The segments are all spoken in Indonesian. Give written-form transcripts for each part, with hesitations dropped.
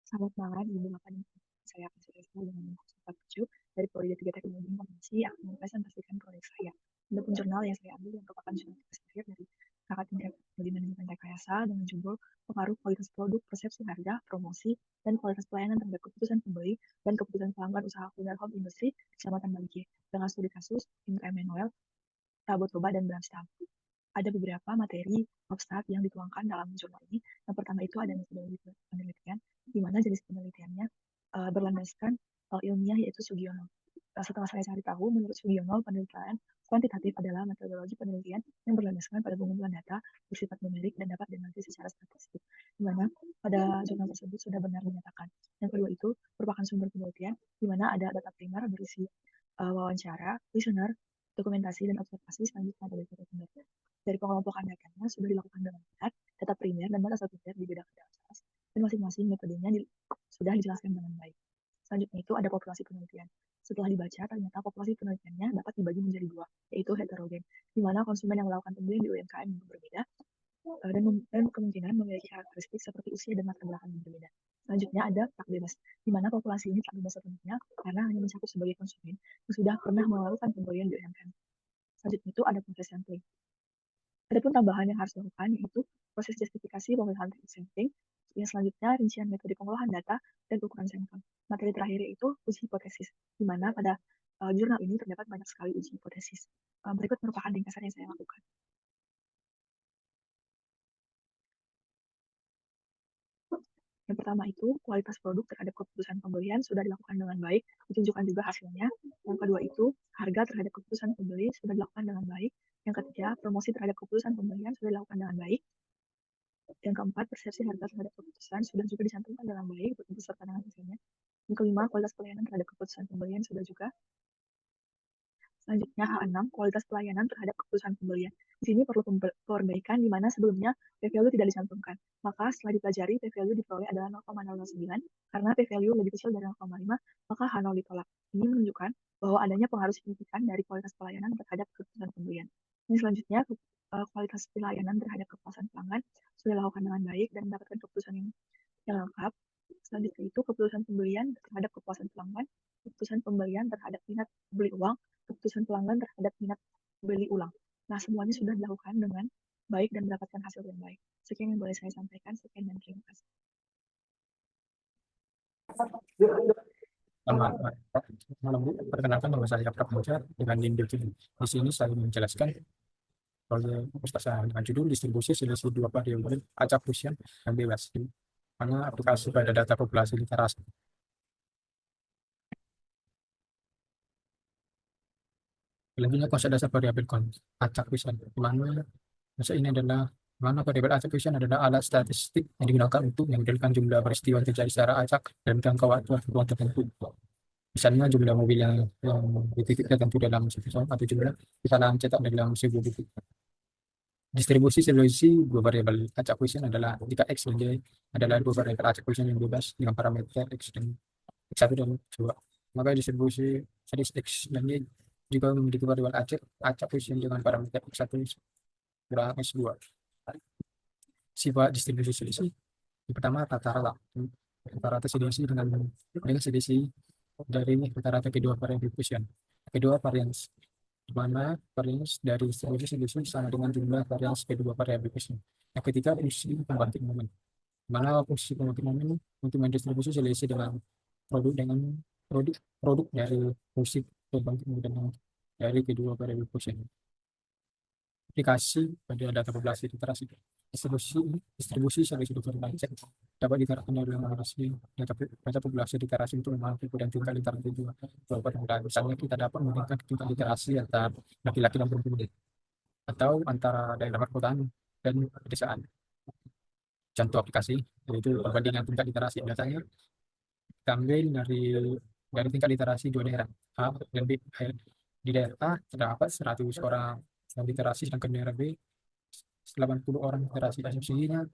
Selamat malam, Ibu Bapak dan Ibu. Saya akan selesai dengan Pak Tujuh dari Prodi 3 Teknologi Informasi akan mempresentasikan proyek saya. Ada jurnal yang saya ambil yang merupakan jurnal tugas akhir dari kakak tingkat Prodi Manajemen Rekayasa dengan judul Pengaruh Kualitas Produk, Persepsi Harga, Promosi, dan Kualitas Pelayanan terhadap Keputusan Pembeli dan Keputusan Pelanggan Usaha Kuliner Home Industry, Kecamatan Balige, dengan studi kasus Indra Emanuel, Rabo Toba, dan Bram Stamp. Ada beberapa materi abstrak yang dituangkan dalam jurnal ini. Yang pertama itu ada metodologi penelitian, di mana jenis penelitiannya berlandaskan ilmiah yaitu Sugiono. Setelah saya cari tahu, menurut Sugiono, penelitian kuantitatif adalah metodologi penelitian yang berlandaskan pada pengumpulan data bersifat numerik dan dapat dianalisis secara statistik, di mana pada jurnal tersebut sudah benar dinyatakan. Yang kedua itu merupakan sumber penelitian, di mana ada data primer berisi wawancara, listener, dokumentasi, dan observasi selanjutnya dari data sumber. Dari pengelompokan datanya sudah dilakukan dengan benar, data primer dan data sekunder dibedakan dalam kelas, dan masing-masing metodenya sudah dijelaskan dengan baik. Selanjutnya itu ada populasi penelitian. Setelah dibaca, ternyata populasi penelitiannya dapat dibagi menjadi dua, yaitu heterogen, di mana konsumen yang melakukan pembelian di UMKM yang berbeda dan kemungkinan memiliki karakteristik seperti usia dan latar belakang yang berbeda. Selanjutnya ada tak bebas, di mana populasi ini tak bebas sepenuhnya karena hanya mencakup sebagai konsumen yang sudah pernah melakukan pembelian di UMKM. Selanjutnya itu ada proses sampling. Adapun tambahan yang harus dilakukan yaitu proses justifikasi pemilihan teknik sampling, yang selanjutnya rincian metode pengolahan data dan ukuran sampel. Materi terakhir yaitu uji hipotesis, di mana pada jurnal ini terdapat banyak sekali uji hipotesis. Berikut merupakan ringkasan yang saya lakukan. Yang pertama itu, kualitas produk terhadap keputusan pembelian sudah dilakukan dengan baik, ditunjukkan juga hasilnya. Yang kedua itu, harga terhadap keputusan pembeli sudah dilakukan dengan baik. Yang ketiga, promosi terhadap keputusan pembelian sudah dilakukan dengan baik. Yang keempat, persepsi harga terhadap keputusan sudah juga dicantumkan dengan baik beserta dengan hasilnya. Yang kelima, kualitas pelayanan terhadap keputusan pembelian sudah juga. Selanjutnya, H6, kualitas pelayanan terhadap keputusan pembelian. Di sini perlu perbaikan di mana sebelumnya p-value tidak dicantumkan. Maka setelah dipelajari, p-value diperoleh adalah 0,009. Karena p-value lebih kecil dari 0,5, maka H0 ditolak. Ini menunjukkan bahwa adanya pengaruh signifikan dari kualitas pelayanan terhadap keputusan pembelian. Ini selanjutnya, kualitas pelayanan terhadap kepuasan pelanggan sudah dilakukan dengan baik dan mendapatkan keputusan yang lengkap. Selanjutnya itu keputusan pembelian terhadap kepuasan pelanggan, keputusan pembelian terhadap minat beli uang, keputusan pelanggan terhadap minat beli ulang. Nah, semuanya sudah dilakukan dengan baik dan mendapatkan hasil yang baik. Sekian yang boleh saya sampaikan. Sekian dan terima kasih. Selamat malam, Bu. Perkenalkan nama saya Prapanca dengan NIM di sini saya menjelaskan proyek pustaka dengan judul distribusi selisih dua variabel acak fusion dan bebas di mana aplikasi pada data populasi literasi. Selanjutnya konsep dasar variabel acak fusion, di mana konsep ini adalah mana variabel acak fusion adalah alat statistik yang digunakan untuk mengambilkan jumlah peristiwa yang terjadi secara acak dan jangka waktu tertentu. Misalnya jumlah mobil yang di titik tertentu dalam satu tahun atau jumlah kesalahan cetak dalam sebuah titik. Distribusi selisih dua variabel acak fusion adalah jika X dan Y adalah dua variabel acak fusion yang bebas dengan parameter X dan X1 dan X2. Maka distribusi selisih X dan Y juga memiliki variabel acak fusion dengan parameter X1 kurang X2. Sifat distribusi selisih yang pertama rata-rata selisih dengan selisih dari rata-rata kedua variabel fusion. Kedua varians di mana varians dari distribusi selisih sama dengan jumlah varians kedua variabel fusion. Yang ketiga fungsi pembangkit momen, di mana fungsi pembangkit momen untuk mendistribusi selisih dengan produk dengan produk produk dari fungsi pembangkit momen dari kedua variabel fusion. Aplikasi pada data populasi literasi. Distribusi selisih informasi dapat diterapkan dalam mengatasi data populasi literasi untuk memantau dan tingkat literasi juga. Misalnya kita dapat meningkatkan tingkat literasi antara laki-laki dan perempuan atau antara daerah perkotaan dan pedesaan. Contoh aplikasi yaitu perbandingan tingkat literasi datanya diambil dari tingkat literasi dua daerah A dan B. Di daerah A terdapat 100 orang yang literasi, sedangkan daerah B 80 orang literasi.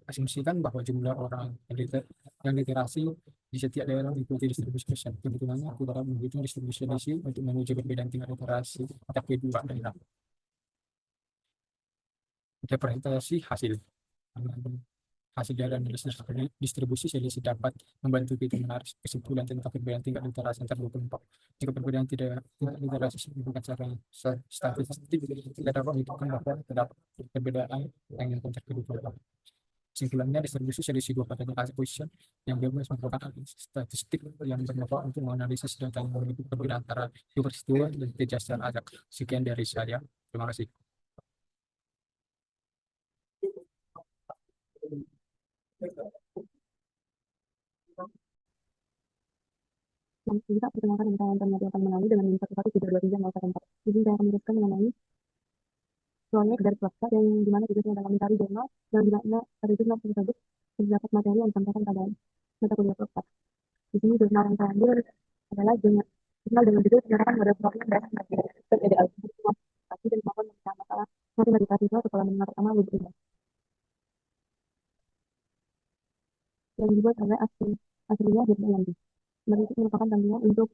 Asumsikan bahwa jumlah orang yang literasi di setiap daerah mengikuti distribusi persen. Kebetulannya kita dapat menghitung distribusi untuk menuju perbedaan tingkat literasi pada kedua daerah. Interpretasi hasil. Hasil dari analisis distribusi selisih dapat membantu kita menarik kesimpulan tentang perbedaan tingkat literasi antar dua kelompok. Jika perbedaan tingkat literasi signifikan secara statistik, tidak dapat menunjukkan bahwa terdapat perbedaan yang antar kedua kelompok. Kesimpulannya, distribusi selisih dua pada acquisition yang bebas merupakan analisis statistik yang bermanfaat untuk menganalisis data yang memiliki perbedaan antara dua peristiwa dan tidak secara acak. Sekian dari saya. Terima kasih. Kita perkenalkan tentang yang akan melalui dengan link 11.3.2.3.0.4. Jadi saya akan meneruskan mengenai proyek dari swasta yang dimana tugasnya dalam mencari jurnal yang dimana pada jurnal tersebut terdapat materi yang disampaikan pada mata kuliah prospek. Di sini jurnal yang saya ambil adalah jurnal dengan judul penyerapan model problem dan ideal dan kemampuan memecahkan masalah matematika siswa sekolah menengah pertama lubuk ini yang dibuat oleh aslinya Hirdayanti. Berikut merupakan tampilan untuk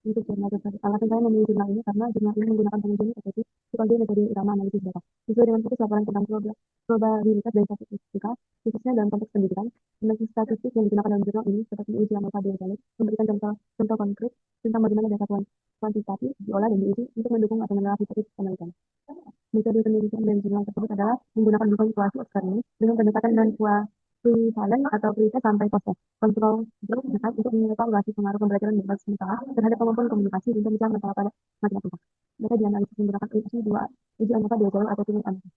jurnal tersebut. Alasan saya memilih jurnal ini karena jurnal ini menggunakan pengujian hipotesis sebagai metode utama analisis data. Sesuai dengan fokus laporan tentang probabilitas dari statistika, khususnya dalam konteks pendidikan, analisis statistik yang digunakan dalam jurnal ini seperti uji analisa Biot memberikan contoh konkret tentang bagaimana data kuantitatif diolah dan diuji untuk mendukung atau menolak hipotesis penelitian. Metode penelitian dan jurnal tersebut adalah menggunakan desain situasi eksperimen dengan pendekatan non-equivalent atau preset sampai post kontrol dekat untuk mengevaluasi pengaruh pembelajaran berbasis masalah terhadap kemampuan komunikasi dan pemikiran masalah pada matematika. Data dianalisis menggunakan uji analisa dua jalur atau tulis analisa.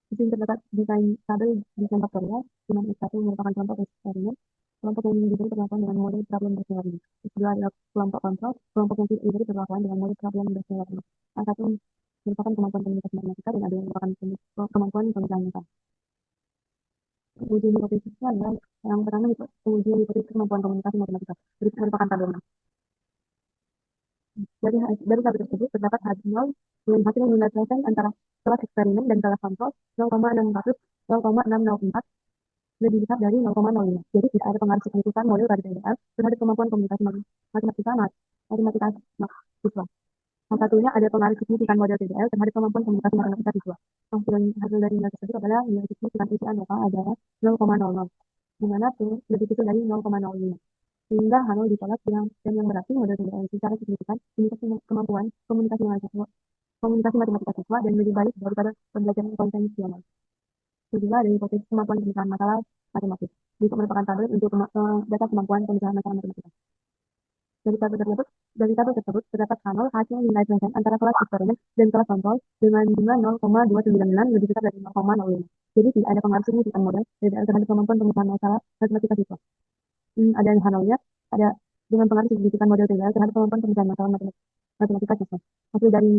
Di sini terdapat desain faktorial, di mana X1 merupakan kelompok eksperimen, kelompok yang diberi perlakuan dengan model problem berteori. X2 adalah kelompok kontrol, kelompok yang tidak diberi perlakuan dengan model problem berteori. A1 merupakan kemampuan komunikasi matematika dan A2 merupakan kemampuan pemikiran masalah. Uji hipotesisnya adalah yang pertama uji hipotesis kemampuan komunikasi matematika. Berikut merupakan tabelnya. Dari tabel tersebut terdapat hasil dengan hasil yang menyelesaikan antara kelas eksperimen dan kelas kontrol 0,604 lebih besar dari 0,05. Jadi tidak ada pengaruh signifikan model dari PDL terhadap kemampuan komunikasi matematika siswa. Salah satunya ada pengaruh signifikan model PDL terhadap kemampuan komunikasi matematika siswa. Hasil dari nilai tersebut adalah nilai signifikan uji analisa adalah 0,00, di mana itu lebih kecil dari 0,05. Sehingga H0 ditolak dan yang berarti model PDL secara signifikan meningkatkan kemampuan komunikasi matematika siswa dan lebih baik daripada pembelajaran konvensional. Kedua, ada hipotesis kemampuan pemikiran masalah matematik. Berikut merupakan tabel untuk data kemampuan pemikiran masalah matematika. Dari tabel tersebut terdapat H0 hasil nilai penelitian antara kelas eksperimen dan kelas kontrol dengan jumlah 0,296 lebih besar dari 0,05. Jadi tidak ada pengaruh signifikan model terhadap kemampuan pemikiran masalah matematika siswa. Ada H0-nya, ada dengan pengaruh signifikan model PDL terhadap kemampuan pemikiran masalah matematika siswa. Hasil dari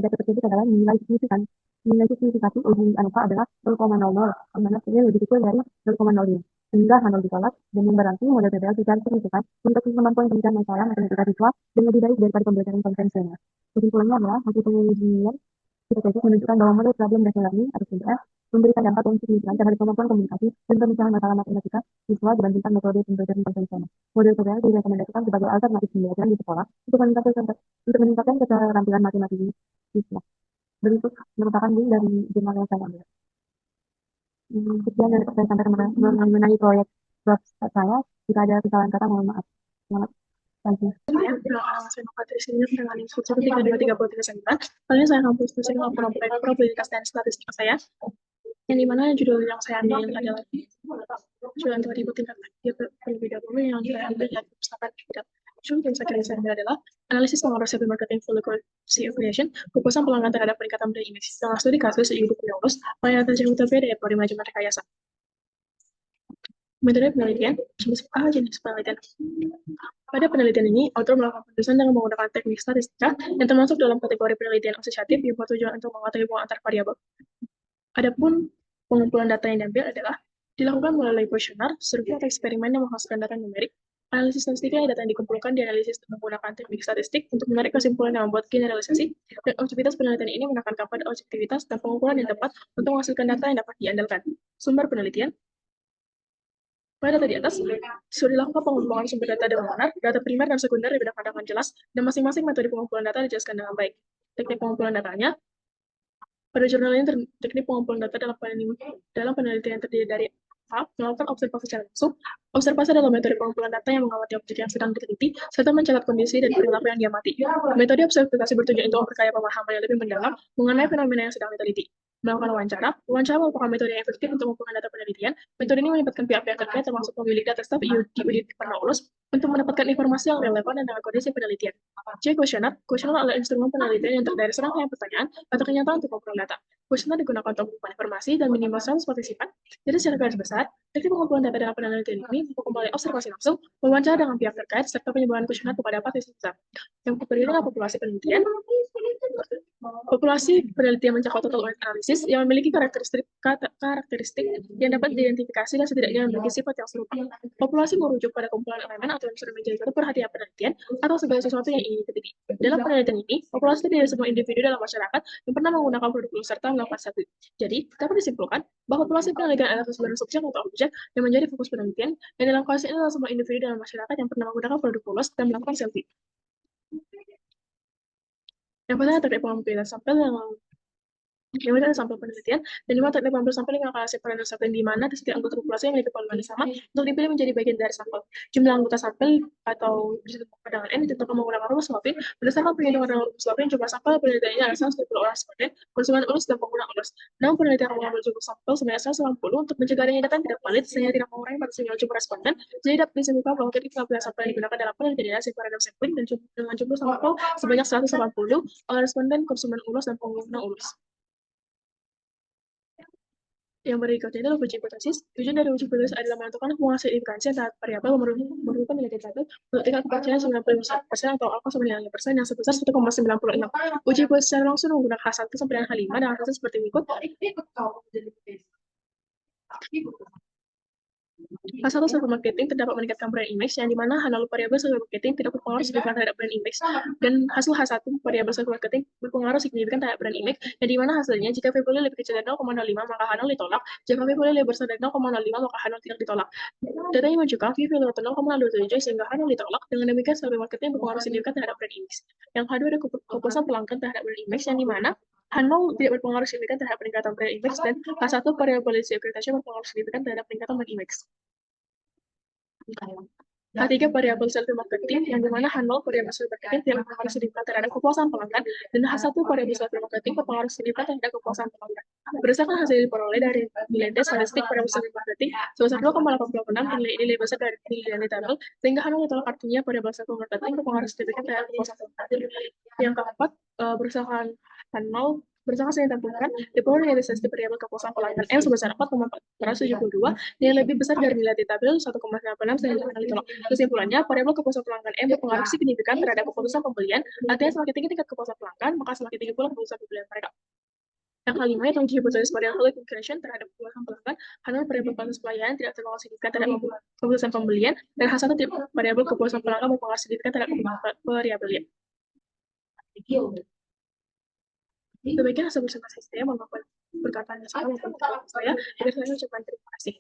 data tersebut adalah nilai signifikasi uji analisa adalah 0,00, di mana hasilnya lebih kecil dari 0,05. Sehingga H0 ditolak dan yang berarti model PDL secara signifikan meningkatkan kemampuan pemikiran masalah matematika siswa dan lebih baik daripada pembelajaran konvensional. Kesimpulannya adalah hasil pengujian hipotesis menunjukkan bahwa model problem based learning atau PBL memberikan dampak yang signifikan terhadap kemampuan komunikasi dan pemecahan masalah matematika siswa dibandingkan metode pembelajaran konvensional. Model PBL direkomendasikan sebagai alternatif pembelajaran di sekolah untuk meningkatkan keterampilan matematika siswa. Berikut merupakan link dari jurnal yang saya ambil. Sekian yang dapat saya sampaikan mengenai proyek saya. Jika ada kesalahan kata, mohon maaf. Selamat pagi. Saya Patri Senior dengan instruksi 323339. Kali ini saya akan diskusi laporan proyek probabilitas dan statistik saya. Yang dimana judul yang saya ambil adalah judul antibody tingkat terlebih dahulu yang saya ambil dari perpustakaan bidang. Judul yang saya ambil adalah analisis pengaruh sales marketing frequency affiliation, kepuasan pelanggan terhadap peningkatan brand image. Setelah studi kasus hidup penulis, layanan terjadi utama dari manajemen rekayasa. Metode penelitian, jenis penelitian. Pada penelitian ini, autor melakukan penulisan dengan menggunakan teknik statistika yang termasuk dalam kategori penelitian asosiatif yang bertujuan untuk mengetahui hubungan antar variabel. Adapun pengumpulan data yang diambil adalah dilakukan melalui kuesioner, survei atau eksperimen yang menghasilkan data numerik. Analisis statistika data yang dikumpulkan dianalisis menggunakan teknik statistik untuk menarik kesimpulan yang membuat generalisasi, dan aktivitas penelitian ini menekankan pada objektivitas dan pengumpulan yang tepat untuk menghasilkan data yang dapat diandalkan. Sumber penelitian. Pada data di atas, sudah dilakukan pengumpulan sumber data dengan benar, data primer dan sekunder dibedakan dengan jelas, dan masing-masing metode pengumpulan data dijelaskan dengan baik. Teknik pengumpulan datanya, Pada jurnal ini, teknik pengumpulan data dalam penelitian terdiri dari A. Melakukan observasi secara langsung. Observasi adalah metode pengumpulan data yang mengamati objek yang sedang diteliti, serta mencatat kondisi dan perilaku yang diamati. Metode observasi bertujuan untuk memperkaya pemahaman yang lebih mendalam mengenai fenomena yang sedang diteliti. Melakukan wawancara. Wawancara merupakan metode yang efektif untuk mengumpulkan data penelitian. Metode ini melibatkan pihak-pihak terkait termasuk pemilik data staf di pernah lulus untuk mendapatkan informasi yang relevan dan dengan kondisi penelitian. C. Questionnaire. Questionnaire adalah instrumen penelitian yang terdiri dari serangkaian pertanyaan atau kenyataan untuk pengumpulan data. Questionnaire digunakan untuk mengumpulkan informasi dan minimal 100 partisipan. Jadi secara garis besar, teknik pengumpulan data dalam penelitian ini membuka kembali observasi langsung, wawancara dengan pihak terkait, serta penyebaran kuesioner kepada partisipan. Yang kedua adalah populasi penelitian. Populasi penelitian mencakup total audience analysis yang memiliki karakteristik yang dapat diidentifikasi dan setidaknya memiliki sifat yang serupa. Populasi merujuk pada kumpulan elemen atau unsur yang menjadi satu perhatian penelitian atau segala sesuatu yang ingin diteliti. Dalam penelitian ini, populasi terdiri dari semua individu dalam masyarakat yang pernah menggunakan produk serta melakukan studi. Jadi, dapat disimpulkan bahwa populasi penelitian adalah keseluruhan subjek atau objek yang menjadi fokus penelitian, dan dalam kasus ini adalah semua individu dalam masyarakat yang pernah menggunakan produk polos dan melakukan selfie. Yang pertama terkait pengambilan sampel yang ada sampel penelitian, dan lima teknik pengambilan sampel dengan hasil penelitian sampel di mana setiap anggota populasi yang memiliki pola yang sama untuk dipilih menjadi bagian dari sampel. Jumlah anggota sampel atau ditentukan dengan N ditentukan menggunakan rumus swapping. Berdasarkan perhitungan rumus swapping, jumlah sampel penelitian ini adalah 120 orang responden, konsumen ulus dan pengguna ulus. Namun penelitian mengambil jumlah sampel sebanyak 190 untuk mencegah adanya data yang tidak valid sehingga tidak mengurangi maksimal jumlah responden. Jadi dapat disimpulkan bahwa teknik pengambilan sampel yang digunakan dalam penelitian adalah random sampling dan dengan jumlah sampel sebanyak 180 oleh responden, konsumen ulus dan pengguna ulus. Yang berikutnya adalah uji hipotesis. Tujuan dari uji hipotesis adalah menentukan hubungan signifikansi antara variabel merupakan nilai variabel untuk tingkat kepercayaan 91% atau alfa sama dengan 5% yang sebesar 1,96. Uji hipotesis secara langsung menggunakan H1 sampai dengan H5 dengan hasil seperti berikut. H1 survei marketing terdapat meningkatkan brand image, yang dimana H0 variabel survei marketing tidak berpengaruh signifikan terhadap brand image, dan hasil H1 variabel survei marketing berpengaruh signifikan terhadap brand image, yang dimana hasilnya jika variabel lebih kecil dari 0,05 maka H0 ditolak, jika variabel lebih besar dari 0,05 maka H0 tidak ditolak. Data yang menunjukkan V-value atau 0,27 sehingga H0 ditolak, dengan demikian survei marketing berpengaruh signifikan terhadap brand image. Yang kedua ada kepuasan pelanggan terhadap brand image, yang dimana H0 tidak berpengaruh signifikan terhadap peningkatan brand image, dan H1 variability accreditation berpengaruh signifikan terhadap peningkatan brand image. H3 variabel survei marketing, yang dimana H0 variabel survei marketing tidak berpengaruh signifikan terhadap kepuasan pelanggan, dan H1 variabel survei marketing berpengaruh signifikan terhadap kepuasan pelanggan. Berdasarkan hasil yang diperoleh dari nilai tes statistik variabel survei marketing sebesar 2,86, nilai ini lebih besar dari nilai di tabel, sehingga H0 ditolak, artinya variabel survei marketing berpengaruh signifikan terhadap kepuasan pelanggan. Yang keempat, berdasarkan hasil yang ditentukan, diperoleh nilai statistik variabel kepuasan pelanggan M sebesar 4,472, yang lebih besar dari nilai di tabel 1,96 sehingga H0 ditolak. Kesimpulannya, variabel kepuasan pelanggan M berpengaruh signifikan terhadap keputusan pembelian, artinya semakin tinggi tingkat kepuasan pelanggan, maka semakin tinggi pula keputusan pembelian mereka. Yang kelima, yaitu uji hipotesis variabel conclusion terhadap kepuasan pelanggan, H0 variabel kualitas pelayanan tidak terpengaruh signifikan terhadap keputusan pembelian, dan H1 variabel kepuasan pelanggan berpengaruh signifikan terhadap variabelnya. Demikian hasil presentasi saya, mohon maaf perkataannya saya maupun saya. Jadi saya ucapkan terima kasih.